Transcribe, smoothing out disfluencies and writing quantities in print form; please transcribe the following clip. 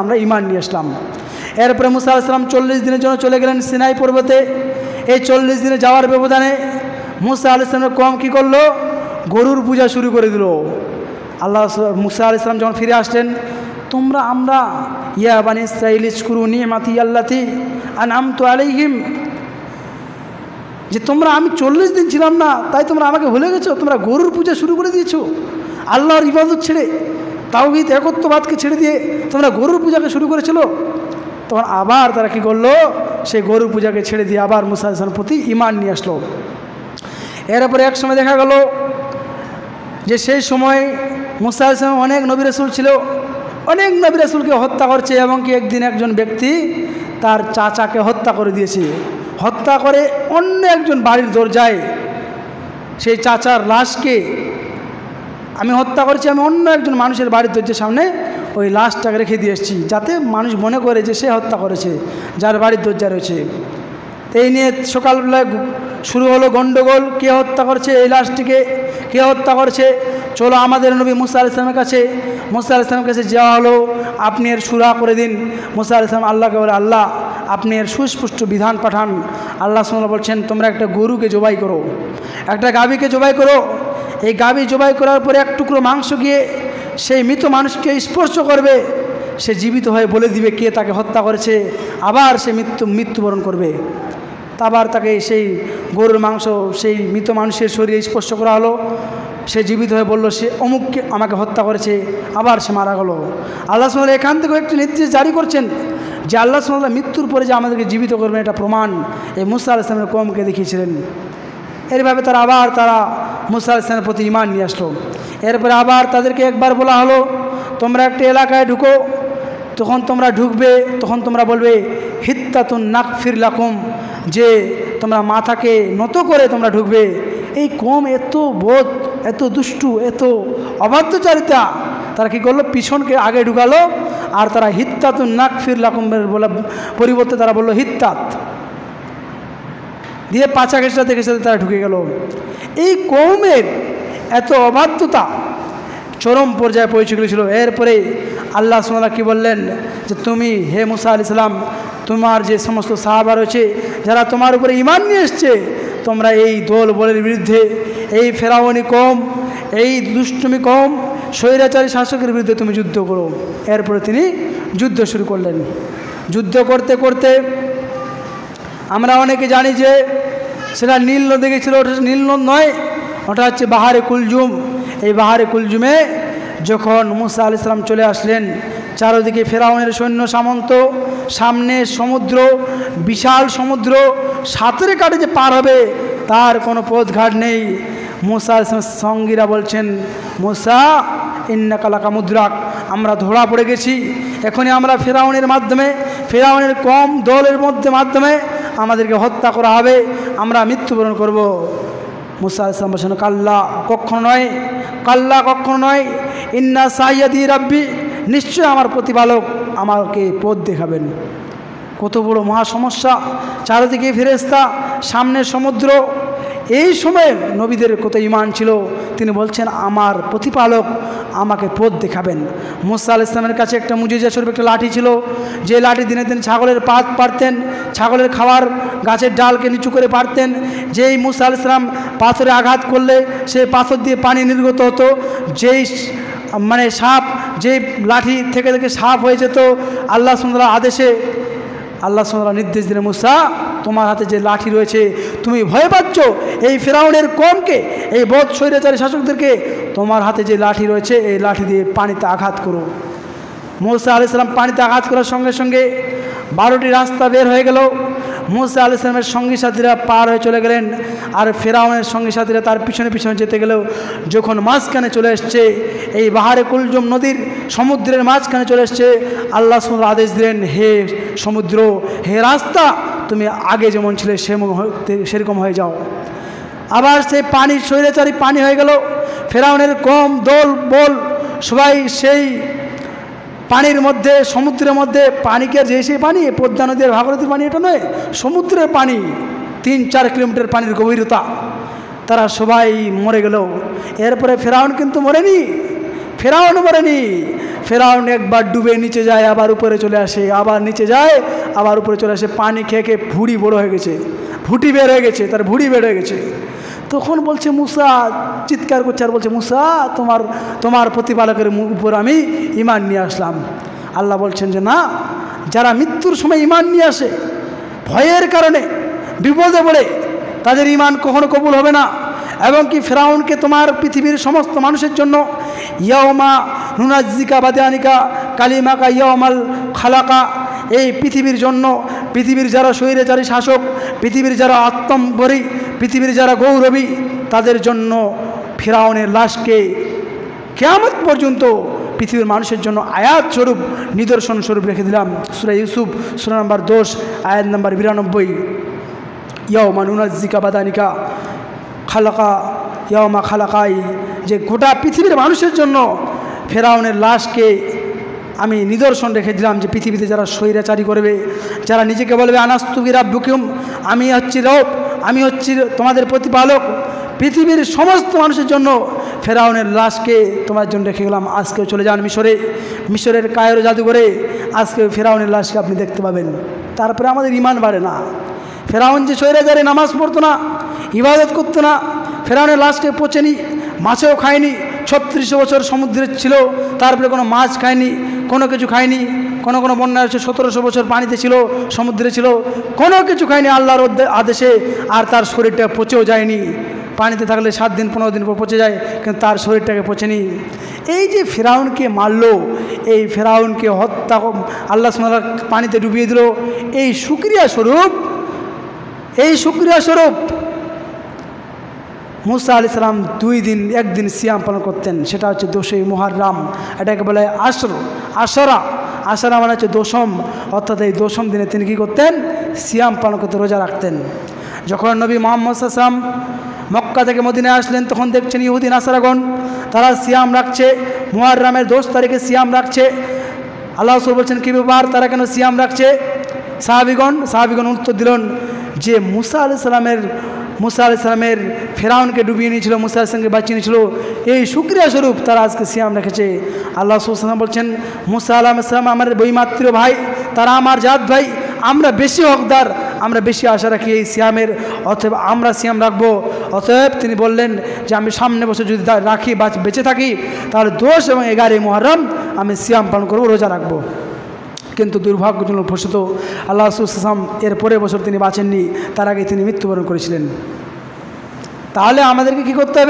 আমরা ঈমান নিয়ে আসলাম। এরপরে মুসা আলাইহিস সালাম 40 দিনের জন্য চলে গেলেন সিনাই পর্বতে। এই 40 দিনে যাওয়ার ব্যবধানে মুসা আলাইহিস সালামের কওম কী করলো? গরুর পূজা শুরু করে দিল। মুসা আলাইহিস সালাম যখন ফিরে আসলেন, আমরা ইয়া বানি ইসরাঈল ইশকুরু নি'মাতি আল্লাতী আন'আমতু আলাইহিম, যে আমি 40 দিন ছিলাম না, তাই তোমরা আমাকে ভুলে গেছো, তোমরা গরুর পূজা শুরু করে দিয়েছো। আল্লাহর ইবাদত ছেড়ে, তাওহীদ একত্ববাদকে ছেড়ে দিয়ে তোমরা গরুর পূজাকে শুরু করেছিল। তখন আবার তারা কী করলো? সেই গরুর পূজাকে ছেড়ে দিয়ে আবার মুসা আলাইহিস সালামের প্রতি ঈমান নিয়ে আসলো। এরপরে এক সময় দেখা গেল যে সেই সময় মুসা আলাইহিস সালাম অনেক নবী রাসূল ছিল, অনেক নবী রাসূলকে হত্যা করছে, এবং কি একদিন একজন ব্যক্তি তার চাচাকে হত্যা করে দিয়েছে। হত্যা করে অন্য একজন বাড়ির দরজায় সেই চাচার লাশকে, আমি হত্যা করেছি, আমি অন্য একজন মানুষের বাড়ির দরজার সামনে ওই লাশটাকে রেখে দিয়ে এসেছি, যাতে মানুষ মনে করে যে সে হত্যা করেছে, যার বাড়ির দরজা রয়েছে। এই নিয়ে সকালবেলায় শুরু হলো গণ্ডগোল, কে হত্যা করছে এই লাশটিকে, কে হত্যা করছে। চলো আমাদের নবী মুসা আলাইহিস সালামের কাছে, মুসা আলাইহিস সালামের কাছে যাওয়া হলো, আপনি এর সুরা করে দিন। মুসা আলাইহিস সালাম আল্লাহকে বলে, আল্লাহ আপনি এর সুস্পষ্ট বিধান পাঠান। আল্লাহ সুবহানাহু বলছেন, তোমরা একটা গরুকে জবাই করো, একটা গাভীকে জবাই করো। এই গাভী জবাই করার পরে এক টুকরো মাংস গিয়ে সেই মৃত মানুষকে স্পর্শ করবে, সে জীবিত হয়ে বলে দিবে কে তাকে হত্যা করেছে, আবার সে মৃত্যুবরণ করবে। আবার তাকে সেই গরুর মাংস সেই মৃত মানুষের শরীরে স্পর্শ করা হলো, সে জীবিত হয়ে বলল সে অমুককে আমাকে হত্যা করেছে, আবার সে মারা গেল। আল্লাহ সুবহানাহু এখান থেকে একটি নির্দেশ জারি করছেন যে আল্লাহ সুবহানাহু মৃত্যুর পরে যে আমাদেরকে জীবিত করবেন, এটা প্রমাণ এই মুসা আলাইহিস সালামের কওমকে দেখিয়েছিলেন। এরভাবে তারা মুসা আলাইহিস সালামের প্রতি ঈমান নিয়ে আসলো। এরপরে আবার তাদেরকে একবার বলা হলো, তোমরা একটা এলাকায় ঢুকো, তখন তোমরা ঢুকবে, তখন তোমরা বলবে হিত্তাতুন নাগফির লাকুম, যে তোমরা মাথাকে নত করে তোমরা ঢুকবে। এই কওম এত এত দুষ্টু, এত অবাধ্যচারিতা, তারা কী করলো? পিছনকে আগে ঢুকালো, আর তারা হিত্তাতুন নাগফির লাকুমের বলা পরিবর্তে তারা বললো হিত্তাত দিয়ে পাছা ঘেঁষাতে ঘেঁষাতে তারা ঢুকে গেল। এই কওমের এত অবাধ্যতা চরম পর্যায়ে পৌঁছে গিয়েছিল। এরপরে আল্লাহ সুবহানাহু কি বললেন যে তুমি হে মুসা আলাইহিস সালাম, তোমার যে সমস্ত সাহাবা রয়েছে যারা তোমার উপরে ঈমান নিয়ে এসছে, তোমরা এই দল বলের বিরুদ্ধে, এই ফেরাউনি কওম, এই দুষ্টুমি কওম, স্বৈরাচারী শাসকের বিরুদ্ধে তুমি যুদ্ধ করো। এরপরে তিনি যুদ্ধ শুরু করলেন। যুদ্ধ করতে করতে আমরা অনেকে জানি যে সেটা নীল নদী গেছিল, ওটা নীল নদ নয়, ওটা হচ্ছে বাহারে কুলজুম। এই বাহারে কুলজুমে যখন মুসা আলাইহিস সালাম চলে আসলেন, চারদিকে ফেরাউনের সৈন্য সামন্ত, সামনে সমুদ্র, বিশাল সমুদ্র, সাঁতরে কাটে যে পার হবে তার কোনো পথঘাট নেই। মুসা আলাইহিস সালামের সঙ্গীরা বলছেন, মুসা ইন্নাকা লাকামুদরাক, আমরা ধরা পড়ে গেছি, এখনই আমরা ফেরাউনের কম দলের মাধ্যমে আমাদেরকে হত্যা করা হবে, আমরা মৃত্যুবরণ করব। মুসা আলাইহিস সালাম বলছেন, কাল্লা, কখনো নয়, ইন্না সাইয়্যিদি রাব্বি, নিশ্চয় আমার প্রতিপালক আমাকে পথ দেখাবেন। কত বড় মহা সমস্যা, চারিদিকে ফেরেশতা, সামনে সমুদ্র। এই সময়ে নবীদের কত ঈমান ছিল, তিনি বলছেন আমার প্রতিপালক আমাকে পথ দেখাবেন। মুসা আলাইহিস সালামের কাছে একটা মুজিজা স্বরূপ একটা লাঠি ছিল, যে লাঠি দিনে দিন ছাগলের পাত পারতেন, ছাগলের খাওয়ার গাছের ডালকে নিচু করে পারতেন। যেই মুসা আলাইহিস সালাম পাথরে আঘাত করলে সেই পাথর দিয়ে পানি নির্গত হতো, যেই সাপ, যেই লাঠি থেকে সাপ হয়ে যেত। আল্লাহ সুবহানাহু আদেশে আল্লাহ সুবহানাহু নির্দেশ দিলেন, মুসা তোমার হাতে যে লাঠি রয়েছে, তুমি ভয় পাচ্ছ এই ফেরাউনের কওমকে, এই বদ স্বৈরাচারী শাসকদেরকে, তোমার হাতে যে লাঠি রয়েছে এই লাঠি দিয়ে পানিতে আঘাত করো। মুসা আলাইহিস সালাম পানিতে আঘাত করার সঙ্গে সঙ্গে 12টি রাস্তা বের হয়ে গেল। মুসা আলাইহিস সালামের সঙ্গী সাথীরা পার হয়ে চলে গেলেন, আর ফেরাউনের সঙ্গী সাথীরা তার পিছনে পিছনে যেতে গেলেও যখন মাঝখানে চলে এসছে, এই বাহারে কুলজুম নদীর সমুদ্রের মাঝখানে চলে এসছে, আল্লাহ সুবহানাহু আদেশ দিলেন, হে সমুদ্র, হে রাস্তা, তুমি আগে যেমন ছিলে সেরকম হয়ে যাও। আবার সেই পানি স্বৈরাচারী পানি হয়ে গেল। ফেরাউনের কওম দল বল সবাই সেই পানির মধ্যে, সমুদ্রের মধ্যে, পানিকে যে সেই পানি, পদ্মা নদী আর ভাগীরথীর পানি এটা নয়, সমুদ্রের পানি, 3-4 কিলোমিটার পানির গভীরতা, তারা সবাই মরে গেল। এরপরে ফেরাউন কিন্তু মরেনি, ফেরাউন মরেনি। ফেরাউন একবার ডুবে নিচে যায়, আবার উপরে চলে আসে, আবার নিচে যায়, আবার উপরে চলে আসে। পানি খেয়ে খেয়ে ভুঁড়ি বড় হয়ে গেছে, ভুঁটি বের হয়ে গেছে, তার ভুঁড়ি বের হয়ে গেছে। তখন বলছে মুসা, চিৎকার করছে আর বলছে, মুসা তোমার প্রতিপালকের উপর আমি ঈমান নিয়ে আসলাম। আল্লাহ বলছেন যে না, যারা মৃত্যুর সময় ঈমান নিয়ে আসে ভয়ের কারণে, বিপদে পড়ে, তাদের ঈমান কখনো কবুল হবে না। এবং কি ফেরাউনকে তোমার পৃথিবীর সমস্ত মানুষের জন্য ইয়াওমা নুনাজ্জিকা বাদিয়ানিকা কালিমাকা ইয়াওমাল খালাকা, এই পৃথিবীর জন্য, পৃথিবীর যারা স্বৈরাচারী শাসক, পৃথিবীর যারা আত্মম্বরী, পৃথিবীর যারা গৌরবী, তাদের জন্য ফেরাউনের লাশকে কিয়ামত পর্যন্ত পৃথিবীর মানুষের জন্য আয়াত স্বরূপ, নিদর্শন স্বরূপ রেখে দিলাম। সূরা ইউসুফ সূরা নম্বর 10 আয়াত নম্বর 92। ইয়াওমা নুনাজ্জিকা বাদানিকা খালাকা ইয়াওমা খালাকাই, যে গোটা পৃথিবীর মানুষের জন্য ফেরাউনের লাশকে আমি নিদর্শন রেখে দিলাম, যে পৃথিবীতে যারা স্বৈরাচারী করবে, যারা নিজেকে বলবে আনাস্তু বিরাব্বুকুম, আমি হচ্ছি রব, আমি হচ্ছি তোমাদের প্রতিপালক, পৃথিবীর সমস্ত মানুষের জন্য ফেরাউনের লাশকে তোমার জন্য রেখে গেলাম। আজকেও চলে যান মিশরে, মিশরের কায়রো জাদুঘরে আজকে ফেরাউনের লাশকে আপনি দেখতে পাবেন। তারপরে আমাদের ঈমান বাড়ে না। ফেরাউন যে স্বৈরাচারী নামাজ পড়তো না, ইবাদত করতো না, ফেরাউনের লাশকে পচেনি, মাছেও খায়নি, 36 বছর সমুদ্রে ছিল, তারপরে কোনো মাছ খায়নি, কোনো কিছু খায়নি, কোনো বন্যা হচ্ছে 1700 বছর পানিতে ছিল, সমুদ্রে ছিল, কোনো কিছু খায়নি আল্লাহর আদেশে, আর তার শরীরটা পচেও যায়নি। পানিতে থাকলে 7 দিন 15 দিন পর পচে যায়, কিন্তু তার শরীরটাকে পচেনি। এই যে ফেরাউনকে মারলো, এই ফেরাউনকে হত্যা আল্লাহ সুবহানাহু ওয়া তাআলা পানিতে ডুবিয়ে দিল, এই শুকরিয়া স্বরূপ মুসা আলাইহিস সালাম 2 দিন 1 দিন সিয়াম পালন করতেন। সেটা হচ্ছে 10ই মুহররম, এটাকে বলে আশরা মানে হচ্ছে দশম, অর্থাৎ এই দশম দিনে তিনি কী করতেন? সিয়াম পালন করতে, রোজা রাখতেন। যখন নবী মুহাম্মদ সাল্লাল্লাহু আলাইহি ওয়াসাল্লাম মক্কা থেকে মদিনায় আসলেন, তখন দেখছেন ইহুদি নাসারাগণ তারা সিয়াম রাখছে, মুহররমের 10 তারিখে সিয়াম রাখছে। আল্লাহ রাসূল বলছেন, কী ব্যাপার, তারা কেন সিয়াম রাখছে? সাহাবীগণ উত্তর দিলেন যে মুসা আলাইহিস সালামের ফেরাউনকে ডুবিয়ে নিয়েছিল, মুসা আলাইহিস সালামকে বাঁচিয়ে নিয়েছিল, এই শুকরিয়া স্বরূপ তারা আজকে সিয়াম রেখেছে। আল্লাহ রাসূল সাল্লাল্লাহু আলাইহি ওয়াসাল্লাম বলছেন, মুসা আলাইহিস সালাম আমার বৈমাত্র ভাই, তারা আমার জাত ভাই, আমরা বেশি হকদার, আমরা বেশি আশা রাখি এই সিয়ামের, অতএব আমরা সিয়াম রাখবো। অতএব তিনি বললেন যে আমি সামনে বছর যদি রাখি, বেঁচে থাকি, তাহলে 10 এবং 11 মুহররম আমি সিয়াম পালন করবো, রোজা রাখবো। কিন্তু দুর্ভাগ্যজনক বশত আল্লাহ রাসূল সাল্লাল্লাহু আলাইহি ওয়াসাল্লাম এর পরের বছর তিনি বাঁচেননি, তার আগে তিনি মৃত্যুবরণ করেছিলেন। তাহলে আমাদেরকে কী করতে হবে?